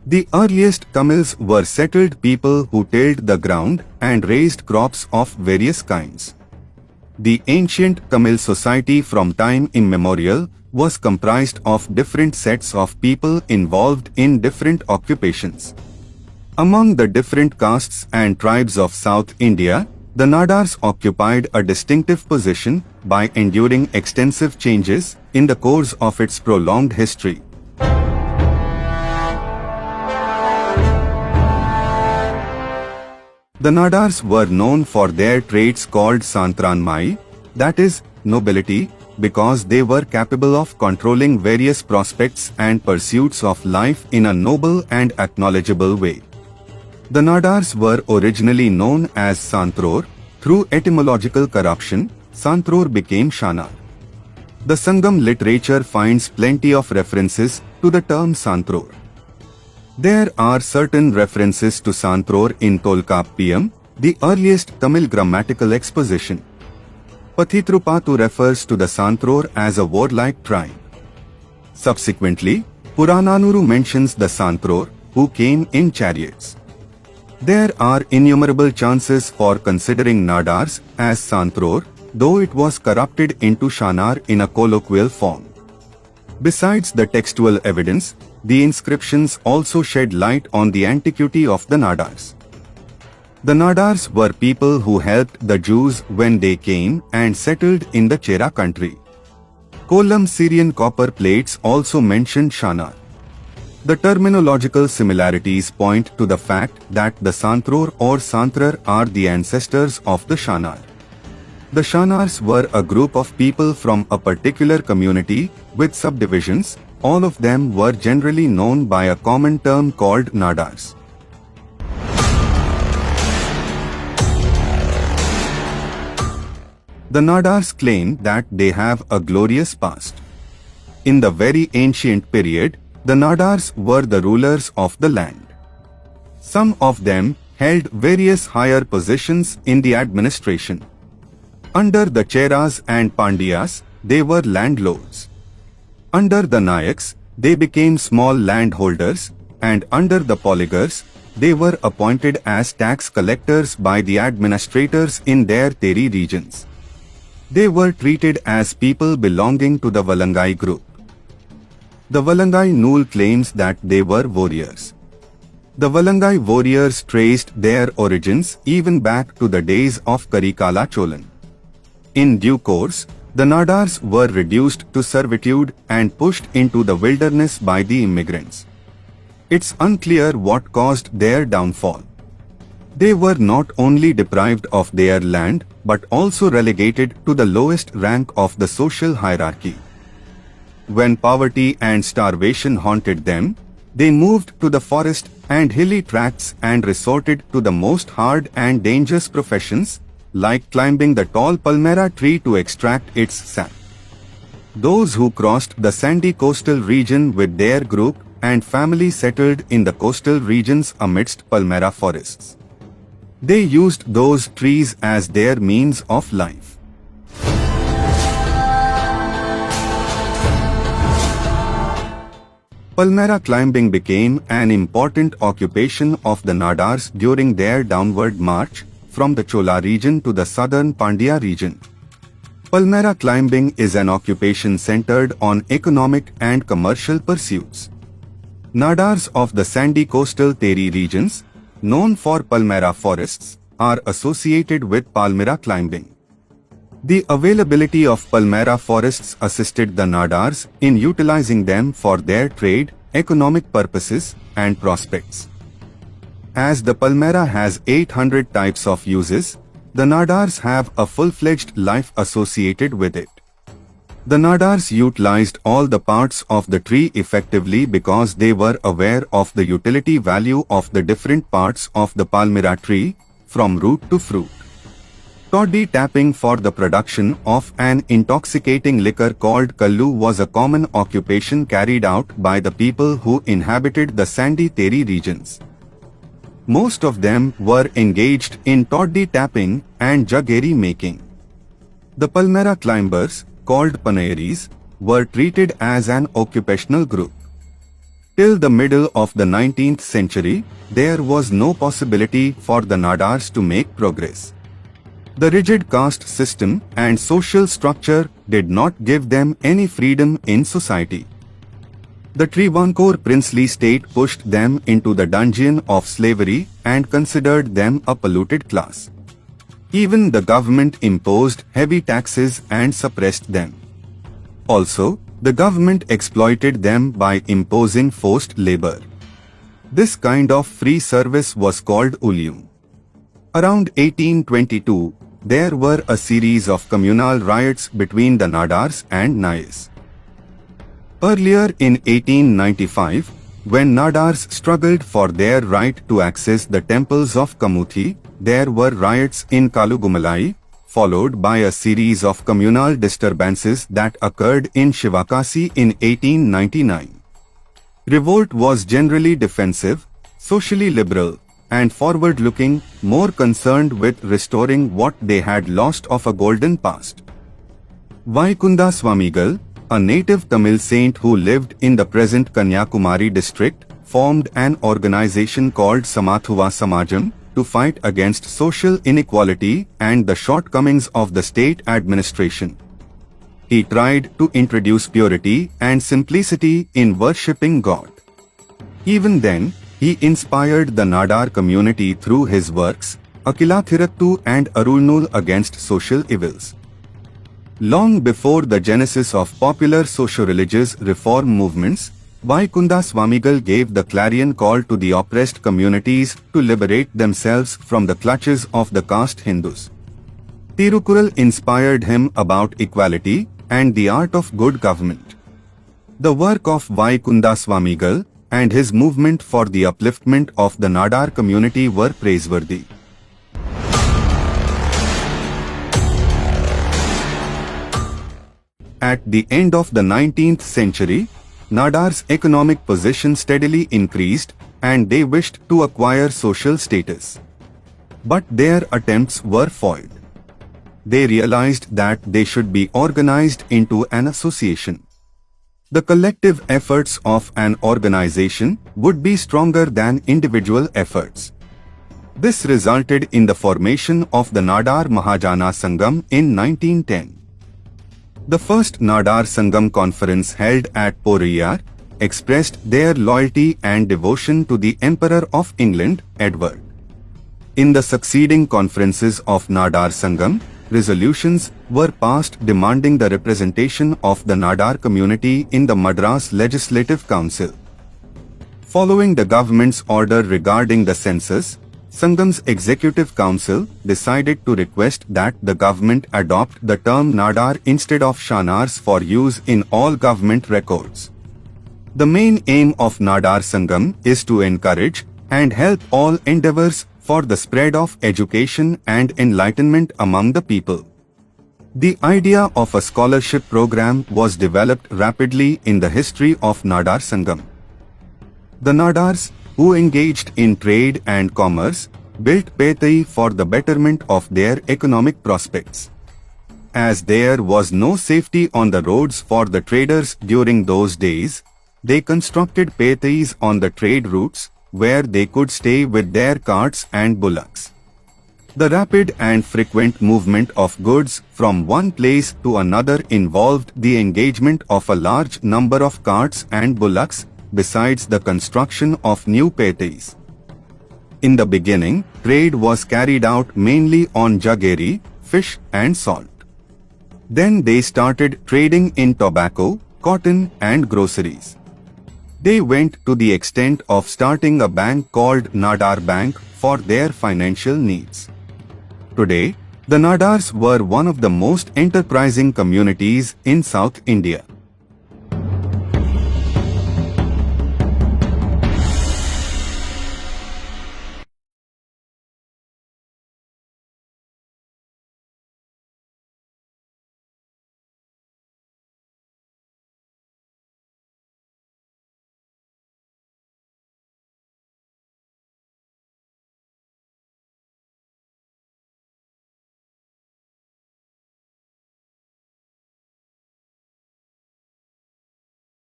The earliest Tamils were settled people who tilled the ground and raised crops of various kinds. The ancient Tamil society from time immemorial was comprised of different sets of people involved in different occupations. Among the different castes and tribes of South India, the Nadars occupied a distinctive position by enduring extensive changes in the course of its prolonged history. The Nadars were known for their traits called Santranmai, that is, nobility, because they were capable of controlling various prospects and pursuits of life in a noble and acknowledgeable way. The Nadars were originally known as Santror. Through etymological corruption, Santror became Shanar. The Sangam literature finds plenty of references to the term Santror. There are certain references to Santror in Tolkappiyam, the earliest Tamil grammatical exposition. Pathitrupathu refers to the Santror as a warlike tribe. Subsequently, Purananuru mentions the Santror, who came in chariots. There are innumerable chances for considering Nadars as Santror, though it was corrupted into Shanar in a colloquial form. Besides the textual evidence, the inscriptions also shed light on the antiquity of the Nadars. The Nadars were people who helped the Jews when they came and settled in the Chera country. Kollam Syrian copper plates also mention Shanar. The terminological similarities point to the fact that the Santror or Santrar are the ancestors of the Shanar. The Shanars were a group of people from a particular community with subdivisions. All of them were generally known by a common term called Nadars. The Nadars claim that they have a glorious past. In the very ancient period, the Nadars were the rulers of the land. Some of them held various higher positions in the administration. Under the Cheras and Pandyas, they were landlords. Under the Nayaks, they became small landholders, and under the Polygars, they were appointed as tax collectors by the administrators in their Teri regions. They were treated as people belonging to the Valangai group. The Valangai Nool claims that they were warriors. The Valangai warriors traced their origins even back to the days of Karikala Cholan. In due course, the Nadars were reduced to servitude and pushed into the wilderness by the immigrants. It's unclear what caused their downfall. They were not only deprived of their land, but also relegated to the lowest rank of the social hierarchy. When poverty and starvation haunted them, they moved to the forest and hilly tracts and resorted to the most hard and dangerous professions, like climbing the tall palmera tree to extract its sap. Those who crossed the sandy coastal region with their group and family settled in the coastal regions amidst palmera forests. They used those trees as their means of life. Palmera climbing became an important occupation of the Nadars during their downward march from the Chola region to the southern Pandya region. Palmera climbing is an occupation centered on economic and commercial pursuits. Nadars of the sandy coastal Teri regions, known for Palmera forests, are associated with Palmera climbing. The availability of Palmera forests assisted the Nadars in utilizing them for their trade, economic purposes, and prospects. As the Palmera has 800 types of uses, the Nadars have a full-fledged life associated with it. The Nadars utilized all the parts of the tree effectively because they were aware of the utility value of the different parts of the Palmera tree, from root to fruit. Toddy tapping for the production of an intoxicating liquor called Kallu was a common occupation carried out by the people who inhabited the sandy Teri regions. Most of them were engaged in toddy tapping and jaggery making. The Palmera climbers, called Panayaris, were treated as an occupational group. Till the middle of the 19th century, there was no possibility for the Nadars to make progress. The rigid caste system and social structure did not give them any freedom in society. The Travancore princely state pushed them into the dungeon of slavery and considered them a polluted class. Even the government imposed heavy taxes and suppressed them. Also, the government exploited them by imposing forced labor. This kind of free service was called ulium. Around 1822, there were a series of communal riots between the Nadars and Nayars. Earlier in 1895, when Nadars struggled for their right to access the temples of Kamuthi, there were riots in Kalugumalai, followed by a series of communal disturbances that occurred in Shivakasi in 1899. Revolt was generally defensive, socially liberal, and forward-looking, more concerned with restoring what they had lost of a golden past. Vaikunda Swamigal, a native Tamil saint who lived in the present Kanyakumari district, formed an organization called Samathuva Samajam to fight against social inequality and the shortcomings of the state administration. He tried to introduce purity and simplicity in worshipping God. Even then, he inspired the Nadar community through his works, Akilathirattu and Arulnul against social evils. Long before the genesis of popular socio-religious reform movements, Vaikunda Swamigal gave the clarion call to the oppressed communities to liberate themselves from the clutches of the caste Hindus. Tirukural inspired him about equality and the art of good government. The work of Vaikunda Swamigal and his movement for the upliftment of the Nadar community were praiseworthy. At the end of the 19th century, Nadar's economic position steadily increased and they wished to acquire social status. But their attempts were foiled. They realized that they should be organized into an association. The collective efforts of an organization would be stronger than individual efforts. This resulted in the formation of the Nadar Mahajana Sangam in 1910. The first Nadar Sangam conference held at Poriyar expressed their loyalty and devotion to the Emperor of England, Edward. In the succeeding conferences of Nadar Sangam, resolutions were passed demanding the representation of the Nadar community in the Madras Legislative Council. Following the government's order regarding the census, Sangam's Executive Council decided to request that the government adopt the term Nadar instead of Shanars for use in all government records. The main aim of Nadar Sangam is to encourage and help all endeavors for the spread of education and enlightenment among the people. The idea of a scholarship program was developed rapidly in the history of Nadar Sangam. The Nadars, who engaged in trade and commerce, built Petai for the betterment of their economic prospects. As there was no safety on the roads for the traders during those days, they constructed Petais on the trade routes, where they could stay with their carts and bullocks. The rapid and frequent movement of goods from one place to another involved the engagement of a large number of carts and bullocks, besides the construction of new Petais. In the beginning, trade was carried out mainly on jaggery, fish and salt. Then they started trading in tobacco, cotton and groceries. They went to the extent of starting a bank called Nadar Bank for their financial needs. Today, the Nadars were one of the most enterprising communities in South India.